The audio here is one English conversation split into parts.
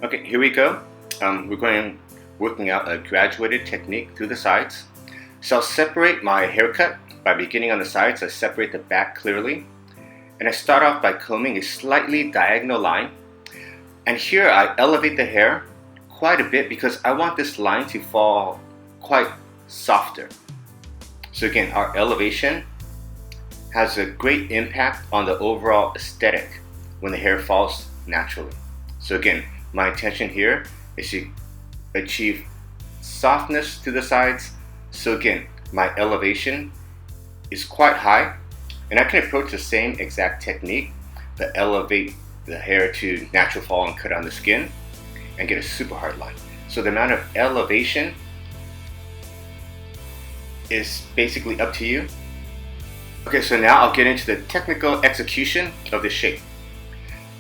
Okay, here we go. Working out a graduated technique through the sides. So I'll separate my haircut by beginning on the sides. I separate the back clearly. And I start off by combing a slightly diagonal line. And here I elevate the hair quite a bit because I want this line to fall quite softer. So again, our elevation has a great impact on the overall aesthetic when the hair falls naturally. So again, my intention here is to achieve softness to the sides. So again, my elevation is quite high, and I can approach the same exact technique but elevate the hair to natural fall and cut on the skin and get a super hard line. So the amount of elevation is basically up to you. Okay, so now I'll get into the technical execution of the shape.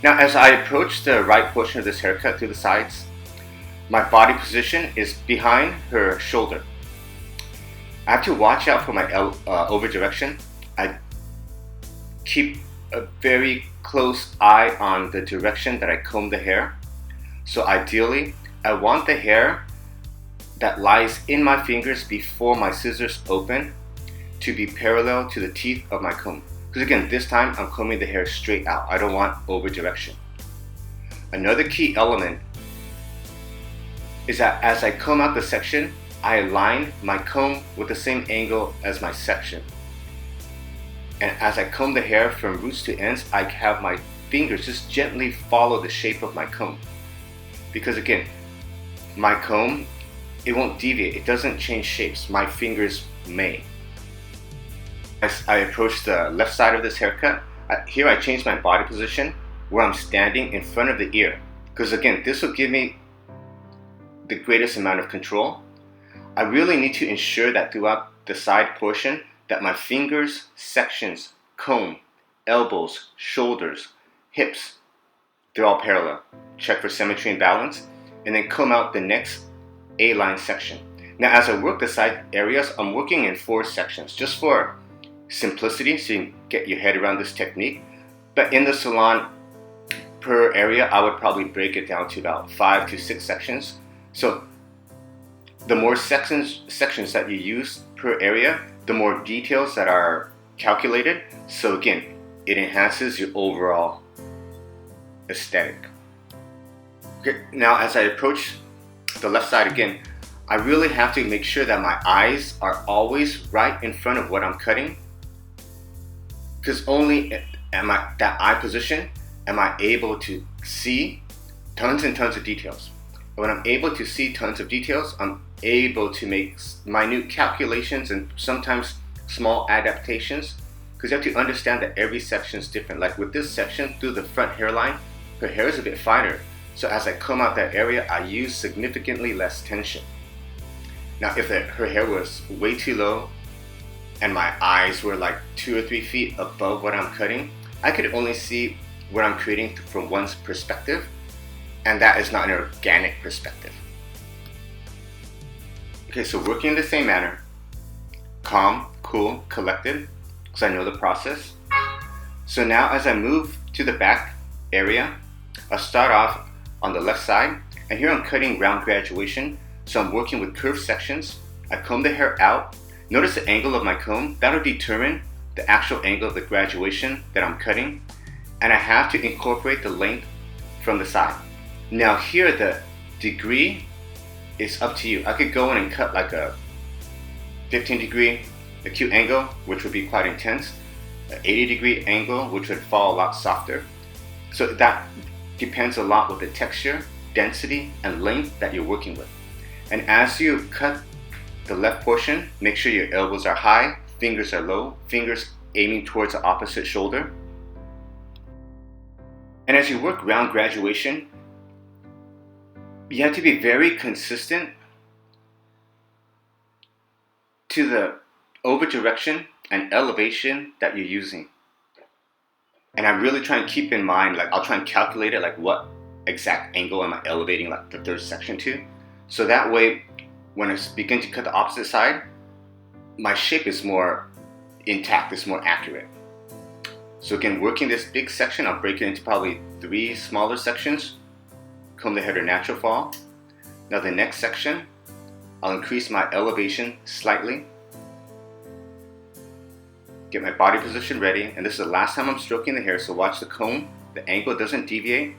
Now, as I approach the right portion of this haircut through the sides, my body position is behind her shoulder. I have to watch out for my over direction. I keep a very close eye on the direction that I comb the hair. So ideally, I want the hair that lies in my fingers before my scissors open to be parallel to the teeth of my comb. Because again, this time I'm combing the hair straight out. I don't want over direction. Another key element is that as I comb out the section, I align my comb with the same angle as my section. And as I comb the hair from roots to ends, I have my fingers just gently follow the shape of my comb. Because again, my comb, it won't deviate. It doesn't change shapes. My fingers may. As I approach the left side of this haircut, here I change my body position where I'm standing in front of the ear. Because again, this will give me the greatest amount of control. I really need to ensure that throughout the side portion that my fingers, sections, comb, elbows, shoulders, hips, they're all parallel. Check for symmetry and balance, and then comb out the next A-line section. Now as I work the side areas, I'm working in 4 sections just for simplicity so you can get your head around this technique. But in the salon, per area, I would probably break it down to about 5 to 6 sections. So the more sections that you use per area, the more details that are calculated. So again, it enhances your overall aesthetic. Okay, now as I approach the left side again, I really have to make sure that my eyes are always right in front of what I'm cutting. Because only at that eye position am I able to see tons and tons of details. And when I'm able to see tons of details, I'm able to make minute calculations and sometimes small adaptations. Because you have to understand that every section is different. Like with this section through the front hairline, her hair is a bit finer. So as I comb out that area, I use significantly less tension. Now if her hair was way too low and my eyes were like 2 or 3 feet above what I'm cutting, I could only see what I'm creating from one's perspective, and that is not an organic perspective. Okay, so working in the same manner, calm, cool, collected, because I know the process. So now as I move to the back area, I'll start off on the left side, and here I'm cutting round graduation, so I'm working with curved sections. I comb the hair out. Notice the angle of my comb. That'll determine the actual angle of the graduation that I'm cutting, and I have to incorporate the length from the side. Now here the degree is up to you. I could go in and cut like a 15-degree acute angle, which would be quite intense, an 80-degree angle, which would fall a lot softer. So that depends a lot with the texture, density, and length that you're working with. And as you cut the left portion, make sure your elbows are high, fingers are low, fingers aiming towards the opposite shoulder. And as you work round graduation, you have to be very consistent to the over direction and elevation that you're using. And I'm really trying to keep in mind, like I'll try and calculate it, like what exact angle am I elevating like the third section to. So that way, when I begin to cut the opposite side, my shape is more intact, it's more accurate. So again, working this big section, I'll break it into probably 3 smaller sections. comb the hair to natural fall. Now the next section, I'll increase my elevation slightly. Get my body position ready, and this is the last time I'm stroking the hair, so watch the comb. The angle doesn't deviate,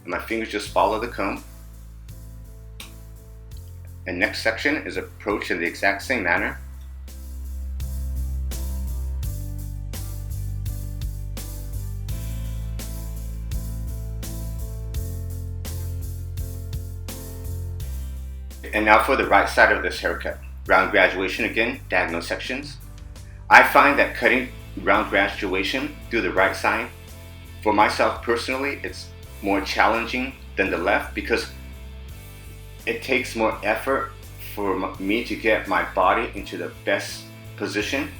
and my fingers just follow the comb. And next section is approached in the exact same manner. And now for the right side of this haircut. Round graduation again, diagonal sections. I find that cutting round graduation through the right side, for myself personally, it's more challenging than the left because it takes more effort for me to get my body into the best position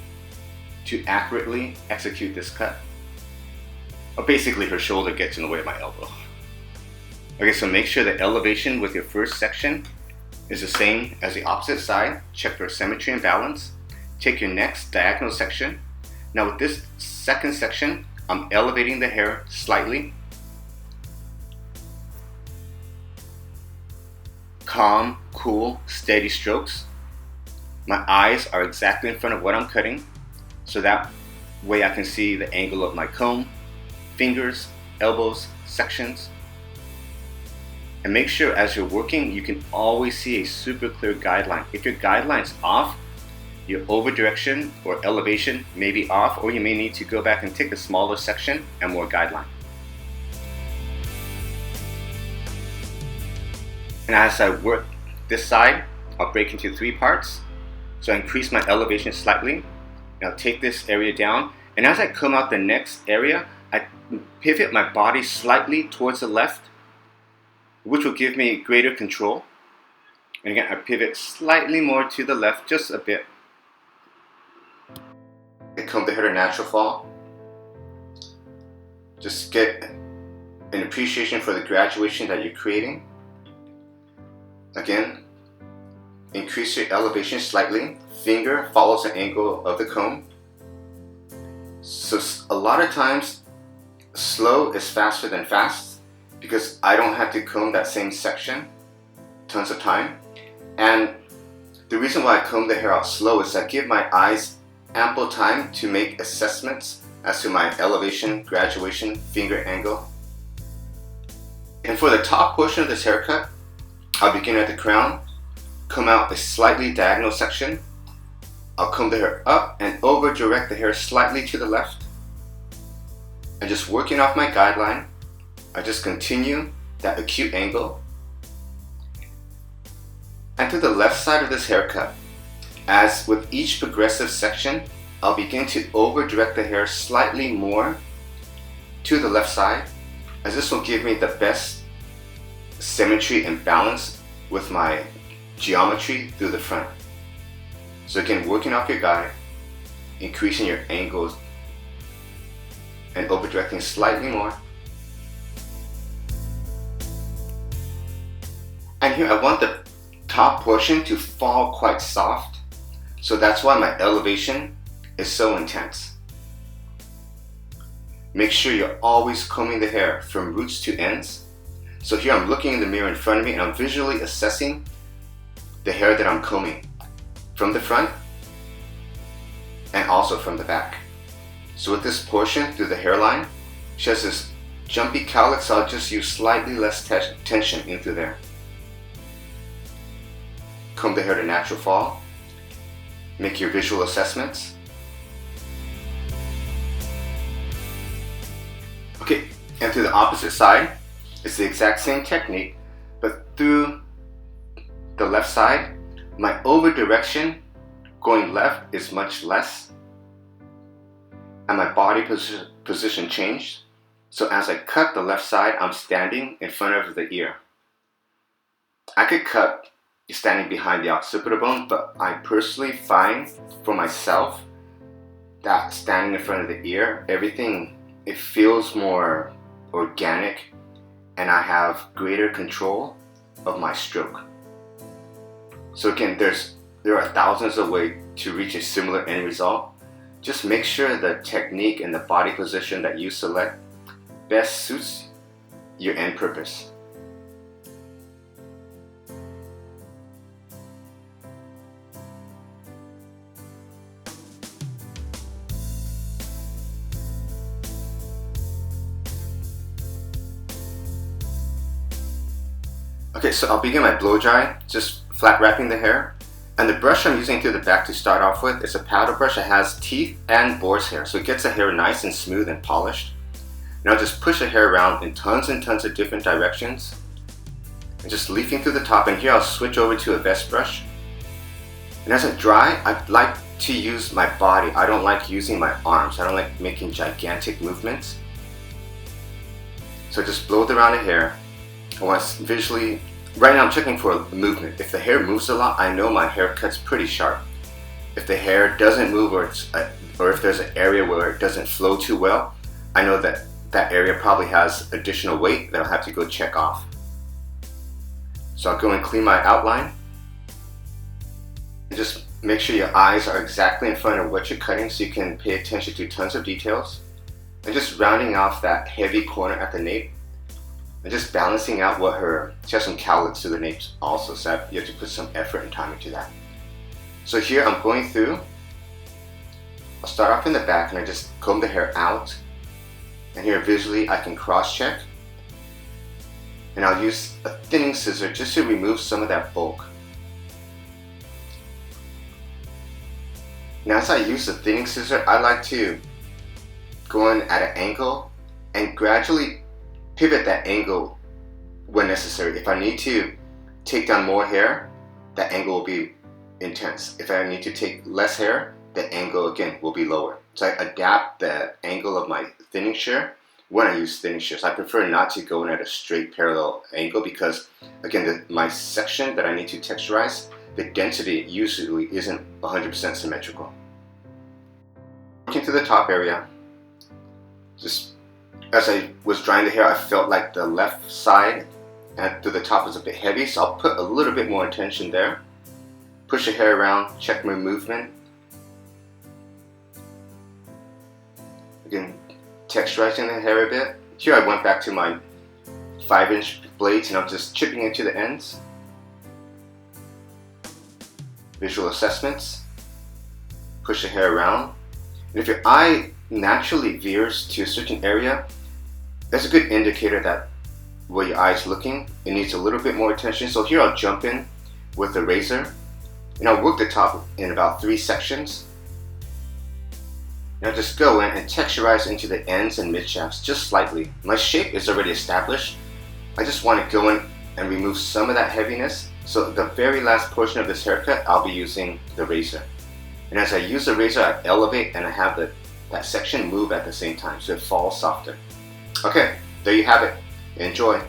to accurately execute this cut. Basically, her shoulder gets in the way of my elbow. Okay, so make sure the elevation with your first section is the same as the opposite side. Check for symmetry and balance. Take your next diagonal section. Now with this second section, I'm elevating the hair slightly. Calm, cool, steady strokes. My eyes are exactly in front of what I'm cutting, so that way I can see the angle of my comb, fingers, elbows, sections. And make sure as you're working, you can always see a super clear guideline. If your guideline's off, your over direction or elevation may be off, or you may need to go back and take a smaller section and more guideline. And as I work this side, I'll break into 3 parts. So I increase my elevation slightly, and I'll take this area down. And as I come out the next area, I pivot my body slightly towards the left, which will give me greater control. And again, I pivot slightly more to the left, just a bit. I comb the hair to natural fall. Just get an appreciation for the graduation that you're creating. Again, increase your elevation slightly. Finger follows the angle of the comb. So a lot of times, slow is faster than fast, because I don't have to comb that same section tons of time. And the reason why I comb the hair out slow is I give my eyes ample time to make assessments as to my elevation, graduation, finger angle. And for the top portion of this haircut, I'll begin at the crown, comb out a slightly diagonal section. I'll comb the hair up and over direct the hair slightly to the left. And just working off my guideline, I just continue that acute angle. And to the left side of this haircut, as with each progressive section, I'll begin to over direct the hair slightly more to the left side, as this will give me the best symmetry and balance with my geometry through the front. So again, working off your guide, increasing your angles, and over directing slightly more. And here I want the top portion to fall quite soft, so that's why my elevation is so intense. Make sure you're always combing the hair from roots to ends. So here I'm looking in the mirror in front of me and I'm visually assessing the hair that I'm combing from the front and also from the back. So with this portion through the hairline, she has this jumpy cowlick, so I'll just use slightly less tension in through there. Comb the hair to natural fall. Make your visual assessments. Okay, and through the opposite side, it's the exact same technique, but through the left side, my over direction going left is much less, and my body position changed. So as I cut the left side, I'm standing in front of the ear. I could cut standing behind the occipital bone, but I personally find for myself that standing in front of the ear, everything, it feels more organic and I have greater control of my stroke. So again, there are thousands of ways to reach a similar end result. Just make sure the technique and the body position that you select best suits your end purpose. so I'll begin my blow dry, just flat wrapping the hair. And the brush I'm using through the back to start off with is a powder brush that has teeth and boar's hair, so it gets the hair nice and smooth and polished. Now just push the hair around in tons and tons of different directions, and just leafing through the top. And here I'll switch over to a vest brush. And as I dry, I like to use my body. I don't like using my arms. I don't like making gigantic movements. So just blow around the hair. I want to visually, right now I'm checking for movement. If the hair moves a lot, I know my haircut's pretty sharp. If the hair doesn't move, or if there's an area where it doesn't flow too well, I know that that area probably has additional weight that I'll have to go check off. So I'll go and clean my outline. And just make sure your eyes are exactly in front of what you're cutting so you can pay attention to tons of details. And just rounding off that heavy corner at the nape. And just balancing out what she has some cowlets to the napes also, so you have to put some effort and time into that. So here I'm going through, I'll start off in the back and I just comb the hair out. And here visually I can cross check. And I'll use a thinning scissor just to remove some of that bulk. Now as I use the thinning scissor, I like to go in at an angle and gradually pivot that angle when necessary. If I need to take down more hair, that angle will be intense. If I need to take less hair, the angle again will be lower. So I adapt the angle of my thinning shear when I use thinning shears. I prefer not to go in at a straight parallel angle because again, my section that I need to texturize, the density usually isn't 100% symmetrical. Working to the top area, just as I was drying the hair, I felt like the left side and to the top was a bit heavy, so I'll put a little bit more attention there. Push the hair around, check my movement. Again, texturizing the hair a bit. Here I went back to my 5-inch blades and I'm just chipping into the ends. Visual assessments. Push the hair around. And if your eye naturally veers to a certain area, that's a good indicator that where your eye is looking, it needs a little bit more attention. So here I'll jump in with the razor and I'll work the top in about 3 sections. Now just go in and texturize into the ends and mid shafts just slightly. My shape is already established. I just want to go in and remove some of that heaviness. So the very last portion of this haircut, I'll be using the razor. And as I use the razor, I elevate and I have that section move at the same time so it falls softer. Okay, there you have it. Enjoy.